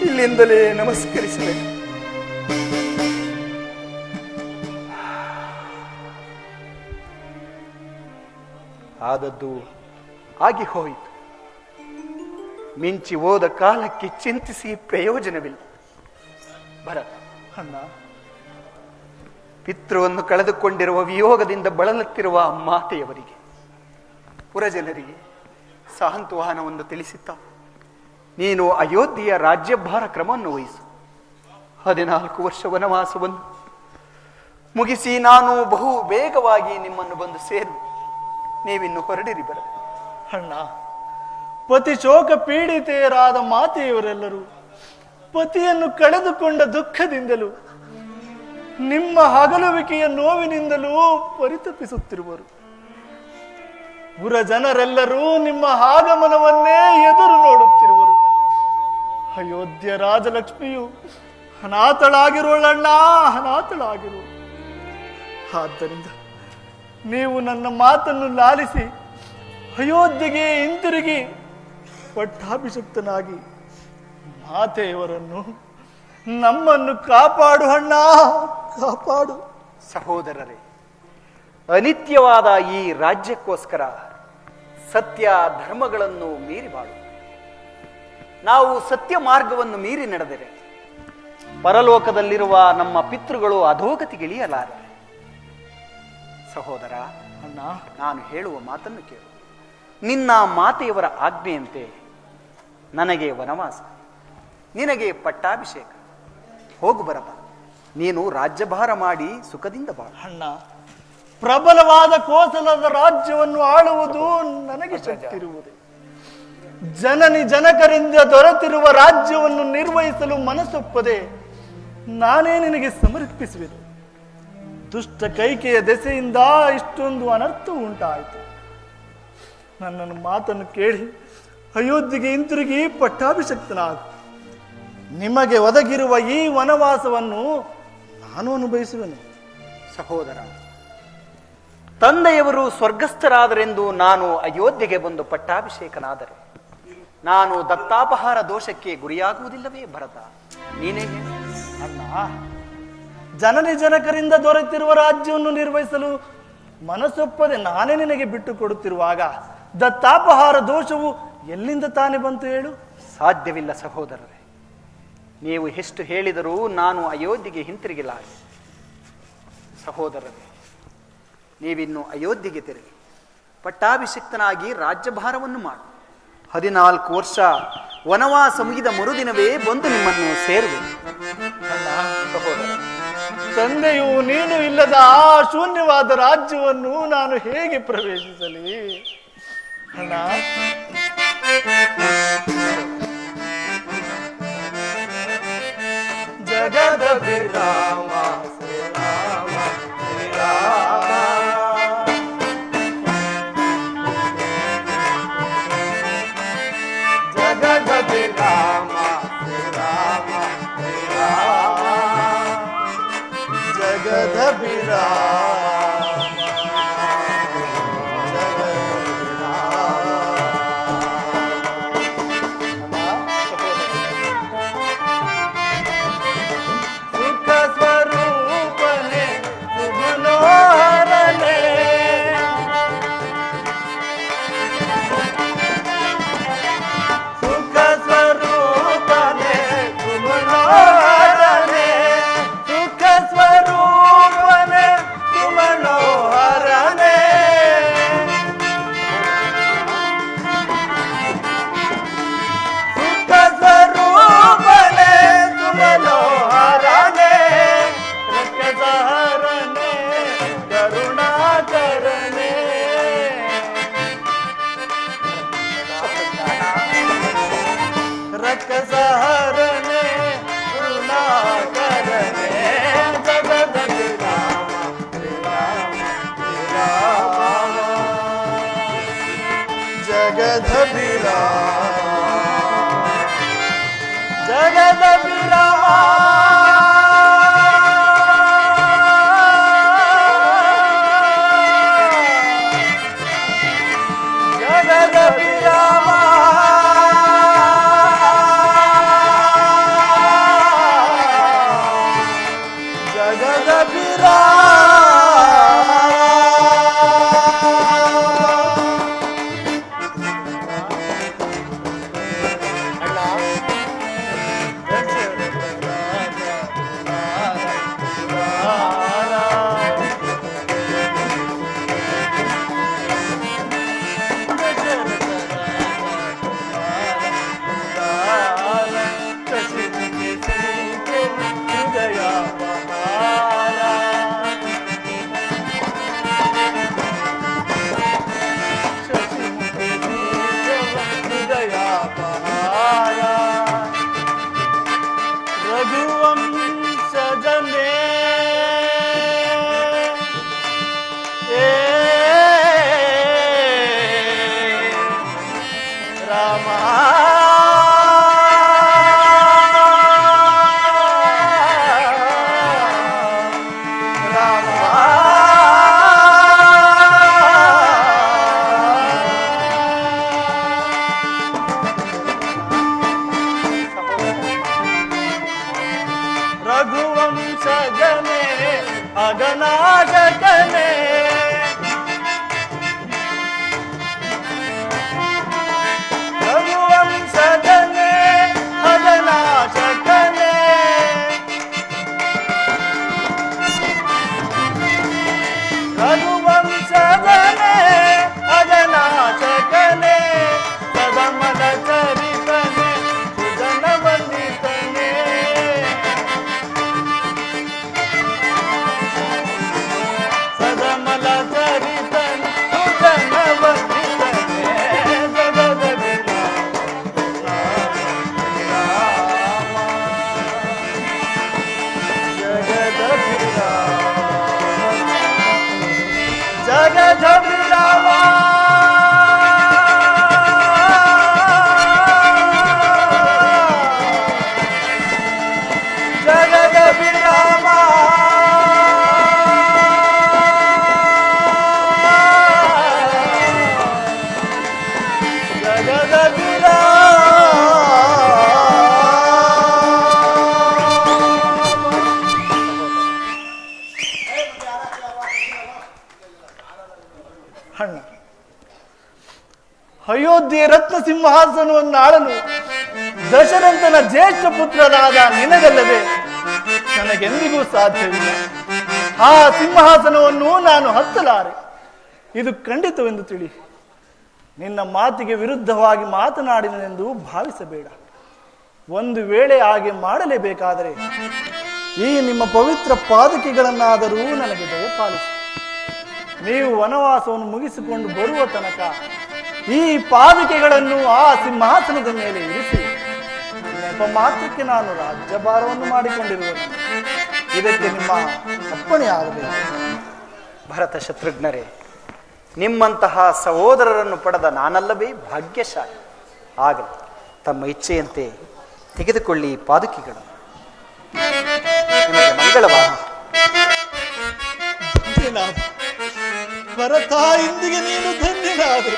ಇಲ್ಲಿಂದಲೇ ನಮಸ್ಕರಿಸುವೆ. ಆದದ್ದು ಆಗಿ ಹೋಯಿತು. ಮಿಂಚಿ ಹೋದ ಕಾಲಕ್ಕೆ ಚಿಂತಿಸಿ ಪ್ರಯೋಜನವಿಲ್ಲ. ಭರತ, ಅಣ್ಣ, ಪಿತೃವನ್ನು ಕಳೆದುಕೊಂಡಿರುವ ವಿಯೋಗದಿಂದ ಬಳಲುತ್ತಿರುವ ಮಾತೆಯವರಿಗೆ, ಪುರಜನರಿಗೆ ಸಾಂತ್ವನವನ್ನು ತಿಳಿಸುತ್ತಾ ನೀನು ಅಯೋಧ್ಯೆಯ ರಾಜ್ಯಭಾರ ಕ್ರಮವನ್ನು ವಹಿಸು. 14 ವರ್ಷ ವನವಾಸವನ್ನು ಮುಗಿಸಿ ನಾನು ಬಹು ಬೇಗವಾಗಿ ನಿಮ್ಮನ್ನು ಬಂದು ಸೇರು. ನೀವಿನ್ನು ಹೊರಡಿರಿ ಬರ. ಅಣ್ಣ, ಪತಿ ಶೋಕ ಪೀಡಿತೆಯರಾದ ಮಾತೆಯವರೆಲ್ಲರೂ ಪತಿಯನ್ನು ಕಳೆದುಕೊಂಡ ದುಃಖದಿಂದಲೂ ನಿಮ್ಮ ಹಗಲುವಿಕೆಯ ನೋವಿನಿಂದಲೂ ಪರಿತಪಿಸುತ್ತಿರುವರು. ಪುರ ಜನರೆಲ್ಲರೂ ನಿಮ್ಮ ಆಗಮನವನ್ನೇ ಎದುರು ನೋಡುತ್ತಿರುವರು. ಅಯೋಧ್ಯ ರಾಜಲಕ್ಷ್ಮಿಯು ಅನಾಥಳಾಗಿರೋಳಣ್ಣ, ಅನಾಥಳಾಗಿರೋ. ಆದ್ದರಿಂದ ನೀವು ನನ್ನ ಮಾತನ್ನು ಲಾಲಿಸಿ ಅಯೋಧ್ಯೆಗೆ ಹಿಂತಿರುಗಿ ಪಟ್ಟಾಭಿಷಕ್ತನಾಗಿ ಮಾತೆಯವರನ್ನು ನಮ್ಮನ್ನು ಕಾಪಾಡು ಅಣ್ಣ, ಕಾಪಾಡು. ಸಹೋದರರೇ, ಅನಿತ್ಯವಾದ ಈ ರಾಜ್ಯಕ್ಕೋಸ್ಕರ ಸತ್ಯ ಧರ್ಮಗಳನ್ನು ಮೀರಿ ಬಾಳು. ನಾವು ಸತ್ಯ ಮಾರ್ಗವನ್ನು ಮೀರಿ ನಡೆದರೆ ಪರಲೋಕದಲ್ಲಿರುವ ನಮ್ಮ ಪಿತೃಗಳು ಅಧೋಗತಿಗಿಳಿಯಲಾರೆ. ಸಹೋದರ, ಅಣ್ಣ, ನಾನು ಹೇಳುವ ಮಾತನ್ನು ಕೇಳು. ನಿನ್ನ ಮಾತೆಯವರ ಆಜ್ಞೆಯಂತೆ ನನಗೆ ವನವಾಸ, ನಿನಗೆ ಪಟ್ಟಾಭಿಷೇಕ. ಹೋಗು ಬರಪ್ಪ, ನೀನು ರಾಜ್ಯಭಾರ ಮಾಡಿ ಸುಖದಿಂದ ಬಾಳು. ಅಣ್ಣ, ಪ್ರಬಲವಾದ ಕೋಸಲದ ರಾಜ್ಯವನ್ನು ಆಳುವುದು ನನಗೆ ಶಕ್ತಿ ಇರುವುದು. ಜನನಿ ಜನಕರಿಂದ ದೊರೆತಿರುವ ರಾಜ್ಯವನ್ನು ನಿರ್ವಹಿಸಲು ಮನಸ್ಸೊಪ್ಪದೆ ನಾನೇ ನಿನಗೆ ಸಮರ್ಪಿಸುವೆನು. ದುಷ್ಟ ಕೈಕೆಯ ದೆಸೆಯಿಂದ ಇಷ್ಟೊಂದು ಅನರ್ಥ ಉಂಟಾಯಿತು. ನನ್ನನ್ನು ಮಾತನ್ನು ಕೇಳಿ ಅಯೋಧ್ಯೆಗೆ ಹಿಂತಿರುಗಿ ಪಟ್ಟಾಭಿಷಕ್ತನಾಗು. ನಿಮಗೆ ಒದಗಿರುವ ಈ ವನವಾಸವನ್ನು ನಾನು ಅನುಭವಿಸುವೆನು. ಸಹೋದರ, ತಂದೆಯವರು ಸ್ವರ್ಗಸ್ಥರಾದರೆಂದು ನಾನು ಅಯೋಧ್ಯೆಗೆ ಬಂದು ಪಟ್ಟಾಭಿಷೇಕನಾದರೆ ನಾನು ದತ್ತಾಪಹಾರ ದೋಷಕ್ಕೆ ಗುರಿಯಾಗುವುದಿಲ್ಲವೇ ಭರತ? ನೀನೇ ಹೇಳು. ಅಣ್ಣ, ಜನನಿ ಜನಕರಿಂದ ದೊರೆತಿರುವ ರಾಜ್ಯವನ್ನು ನಿರ್ವಹಿಸಲು ಮನಸ್ಸೊಪ್ಪದೆ ನಾನೇ ನಿನಗೆ ಬಿಟ್ಟು ಕೊಡುತ್ತಿರುವಾಗ ದತ್ತಾಪಹಾರ ದೋಷವು ಎಲ್ಲಿಂದ ತಾನೇ ಬಂತು ಹೇಳು? ಸಾಧ್ಯವಿಲ್ಲ ಸಹೋದರರೇ. ನೀವು ಎಷ್ಟು ಹೇಳಿದರೂ ನಾನು ಅಯೋಧ್ಯೆಗೆ ಹಿಂತಿರುಗಿಲಾರೆ. ಸಹೋದರರೇ, ನೀವಿನ್ನು ಅಯೋಧ್ಯೆಗೆ ತಿರುಗಿ ಪಟ್ಟಾಭಿಷಿಕ್ತನಾಗಿ ರಾಜ್ಯಭಾರವನ್ನು ಮಾಡು. 14 ವರ್ಷ ವನವಾಸ ಮುಗಿದ ಮರುದಿನವೇ ಬಂದು ನಿಮ್ಮನ್ನು ಸೇರುವೆ. ಸಹೋದರ, ತಂದೆಯು ನೀನು ಇಲ್ಲದ ಆ ಶೂನ್ಯವಾದ ರಾಜ್ಯವನ್ನು ನಾನು ಹೇಗೆ ಪ್ರವೇಶಿಸಲಿ ಅಣ್ಣ? ಜಗದ ವಿರಾಮ ಶ್ರೀರಾಮ ಶ್ರೀರಾಮ, ಜಗದ ವಿರಾಮ ಶ್ರೀರಾಮ ಶ್ರೀರಾಮ, ಜಗದ ವಿರಾಮ ಜಗದ ವಿರಾಮ ಜಗದ ವಿರಾಮ ಜಗದ ವಿರಾಮ. ಅಯೋಧ್ಯೆ ರತ್ನ ಸಿಂಹಾಸನವನ್ನು ಆಳಲು ದಶರಥನ ಜ್ಯೇಷ್ಠ ಪುತ್ರನಾದ ನಿನಗಲ್ಲದೆ ನನಗೆಂದಿಗೂ ಸಾಧ್ಯವಿಲ್ಲ. ಆ ಸಿಂಹಾಸನವನ್ನು ನಾನು ಹತ್ತಲಾರೆ, ಇದು ಖಂಡಿತವೆಂದು ತಿಳಿ. ನಿನ್ನ ಮಾತಿಗೆ ವಿರುದ್ಧವಾಗಿ ಮಾತನಾಡಿನೆಂದು ಭಾವಿಸಬೇಡ. ಒಂದು ವೇಳೆ ಹಾಗೆ ಮಾಡಲೇಬೇಕಾದರೆ ಈ ನಿಮ್ಮ ಪವಿತ್ರ ಪಾದಕಿಗಳನ್ನಾದರೂ ನನಗೆ ದಯಪಾಲಿಸಿ. ನೀವು ವನವಾಸವನ್ನು ಮುಗಿಸಿಕೊಂಡು ಬರುವ ತನಕ ಈ ಪಾದಕಿಗಳನ್ನು ಆ ಸಿಂಹಾಸನದ ಮೇಲೆ ಇರಿಸಿ. ನೆಪ ಮಾತ್ರಕ್ಕೆ ನಾನು ರಾಜ್ಯಭಾರವನ್ನು ಮಾಡಿಕೊಂಡಿರುವೆನು. ಇದಕ್ಕೆ ನಿಮ್ಮ ಅಪ್ಪಣೆ ಆಗಬೇಕು. ಭರತ ಶತ್ರುಘ್ನರೇ, ನಿಮ್ಮಂತಹ ಸಹೋದರರನ್ನು ಪಡೆದ ನಾನಲ್ಲವೇ ಭಾಗ್ಯಶಾಲಿ. ಆಗಲಿ, ತಮ್ಮ ಇಚ್ಛೆಯಂತೆ ತೆಗೆದುಕೊಳ್ಳಿ ಪಾದುಕಿಗಳು. ನಿಮಗೆ ಮಂಗಳವಾದ. ಭರತ, ಇಂದಿಗೆ ನೀನು ಧನ್ಯನಾದೆ.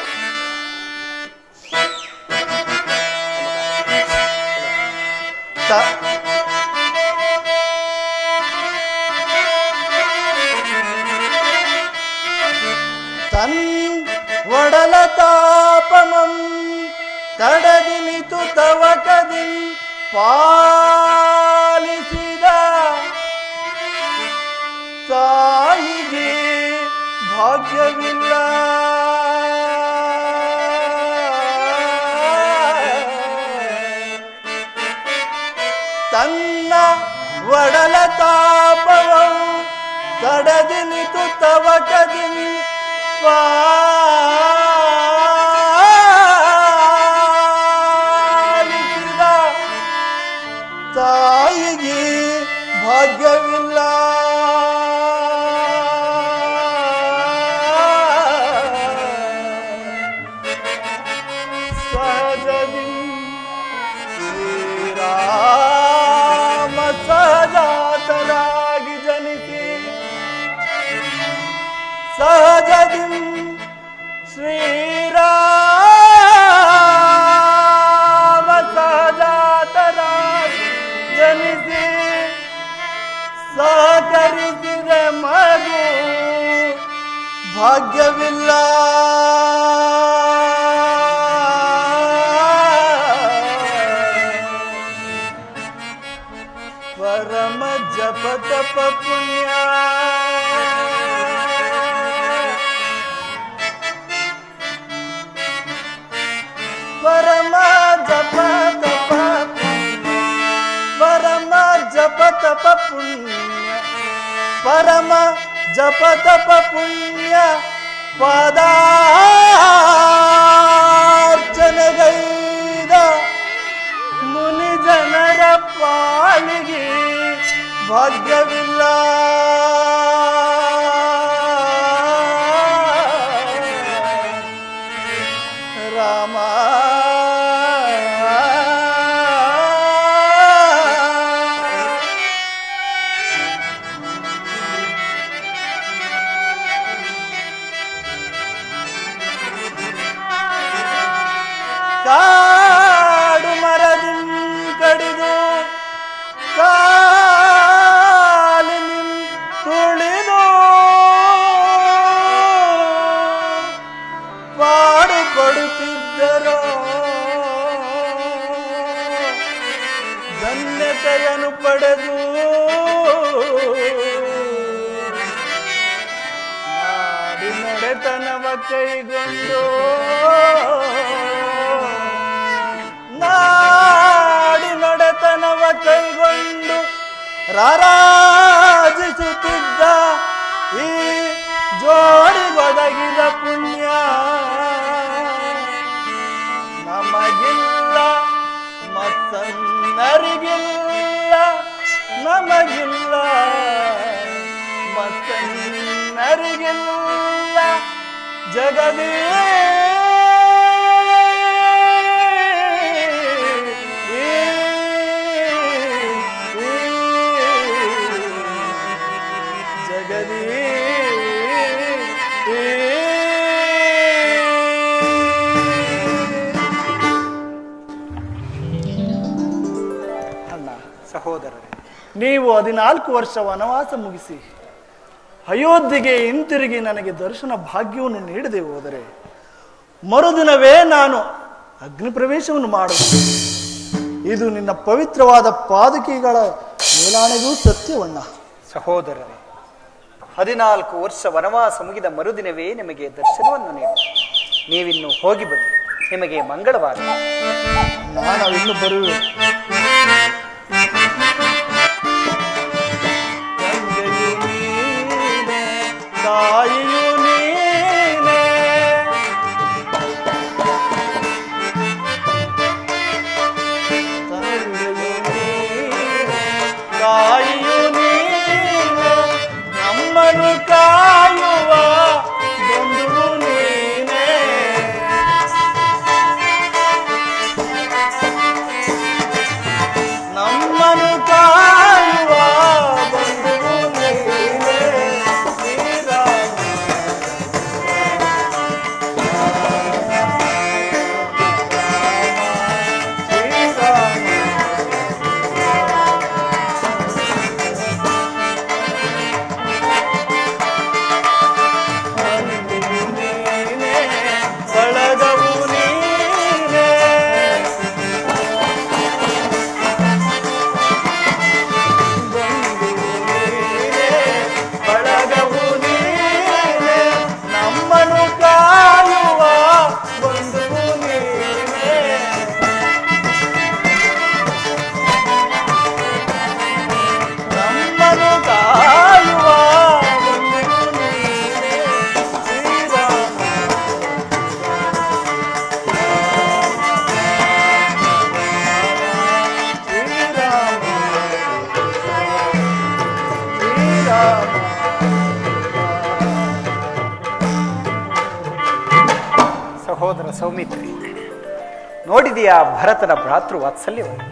ತನ್ ಒಡಲ ತಾಪಮಂ ತಡದಿನಿತು ತವಕದಿನ್ ಪಾಲಿಸಿದ ತಾಯಿಗೆ ಭಾಗ್ಯವಿಲ್ಲ. ತನ್ನ ಒಡಲ ತಾಪವಂ ತಡದಿನಿತು ತವಕದಿನ್ ಪಾಲಿಸಿದ ತಾಯಿಗೆ ಭಾಗ್ಯವಿಲ್ಲ. ಸಹಜದಿ ಶ್ರೀರಾಮ ಸಹಜಾತರಾಗಿ ಜನಿಸಿ ಸಹಜದಿ ಶ್ರೀರಾಮ ಸಹಜಾತರಾಗಿ ಜನಿಸಿ ಸಹಕರಿಸಿದ ಮಗು ಭಾಗ್ಯವಿಲ್ಲ. ಪರಮ ಜಪ ತಪ ಪುಣ್ಯ ಪರಮ ಜಪ ತಪ ಪರಮ ಜಪ ತಪ ಪುಣ್ಯ ಪರಮ ಜಪ ತಪ ಪುಣ್ಯ ಪಾದಾರ್ಚನೆಗೈದ ಮುನಿ ಜನರ ಪಾಲಿಗೆ ಭಾಗ್ಯವಿಲ್ಲ. ರಾಮ ಕಾಡು ಮರದಿಂ ಕಡಿದು ಕಾಲಿನಿಂ ತುಳಿದು ಪಾಡುಪಡುತ್ತಿದ್ದರೋ ಧನ್ಯತೆಯನ್ನು ಪಡೆದು ನಾಡಿ ನಡೆತನವ ಕೈಗೊಂಡು ನಾಡಿ ನಡೆತನವ ಕೈಗೊಂಡು ರಾರಾಜಿಸುತ್ತಿದ್ದ ಈ ಜೋಡಿಗೊದಗಿದ ಪುಣ್ಯ ನಮಗಿಲ್ಲ, ಮತ್ತನ್ನರಿಗಿಲ್ಲ. ನಮಗಿಲ್ಲ, ಮತ್ತನ್ನರಿಗಿಲ್ಲ. ಜಗದೇ ಸಹೋದರರೇ, ನೀವು 14 ವರ್ಷ ವನವಾಸ ಮುಗಿಸಿ ಅಯೋಧ್ಯೆಗೆ ಹಿಂತಿರುಗಿ ನನಗೆ ದರ್ಶನ ಭಾಗ್ಯವನ್ನು ನೀಡದೆ ಹೋದರೆ ಮರುದಿನವೇ ನಾನು ಅಗ್ನಿ ಪ್ರವೇಶವನ್ನು ಮಾಡುವೆ. ಇದು ನಿನ್ನ ಪವಿತ್ರವಾದ ಪಾದುಕೆಗಳ ಮೇಲಾಣೆಗೂ ಸತ್ಯವಣ್ಣ. ಸಹೋದರರೇ, 14 ವರ್ಷ ವನವಾಸ ಮುಗಿದ ಮರುದಿನವೇ ನಿಮಗೆ ದರ್ಶನವನ್ನು ನೀಡಿ ನೀವಿನ್ನು ಹೋಗಿ ಬನ್ನಿ, ನಿಮಗೆ ಮಂಗಳವಾಗಲಿ. ನಾನು ಇನ್ನು ಬರುವೆ. ತಂದೆಯು ನೀನೇ, ತಾಯಿಯು ನೀನೇ, ತಂದೆಯು ನೀನೇ, ತಾಯಿಯು ನೀನೇ, ನಮ್ಮನ್ನು ಕಾಯುವ ಬಂಧುವು ನೀನೇ. ನಮ್ಮನ್ನು ಕಾಯುವ ಬಂಧುವು ನೀನೇ. ಶ್ರೀರಾಮ ಶ್ರೀರಾಮ ನೀನೇ, ಬಳಗವು ನೀನೇ. ಬಳಗವು ನೀನೇ, ನಮ್ಮನ್ನು ಕಾಯುವ ಬಂಧುವು ನೀನೇ. ನಮ್ಮನ್ನು ಕಾಯುವ ಬಂಧುವು ನೀನೇ. ಶ್ರೀರಾಮ ಶ್ರೀರಾಮ ಶ್ರೀರಾಮ. ಸಹೋದರ ಸೌಮಿತ್ರಿ, ನೋಡಿದೆಯಾ ಭರತನ ಭ್ರಾತೃ ವಾತ್ಸಲ್ಯವನ್ನು?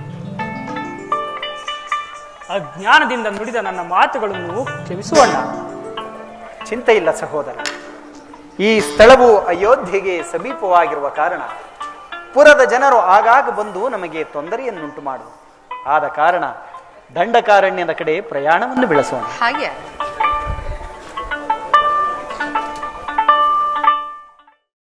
ಅಜ್ಞಾನದಿಂದ ನುಡಿದ ನನ್ನ ಮಾತುಗಳನ್ನು ಕ್ಷಮಿಸುವಣ್ಣ. ಚಿಂತೆ ಇಲ್ಲ ಸಹೋದರ, ಈ ಸ್ಥಳವು ಅಯೋಧ್ಯೆಗೆ ಸಮೀಪವಾಗಿರುವ ಕಾರಣ ಪುರದ ಜನರು ಆಗಾಗ ಬಂದು ನಮಗೆ ತೊಂದರೆಯನ್ನುಂಟು ಮಾಡುವುದು. ಆದ ಕಾರಣ ದಂಡಕಾರಣ್ಯದ ಕಡೆ ಪ್ರಯಾಣವನ್ನು ಬೆಳೆಸೋಣ. ಹಾಗೆ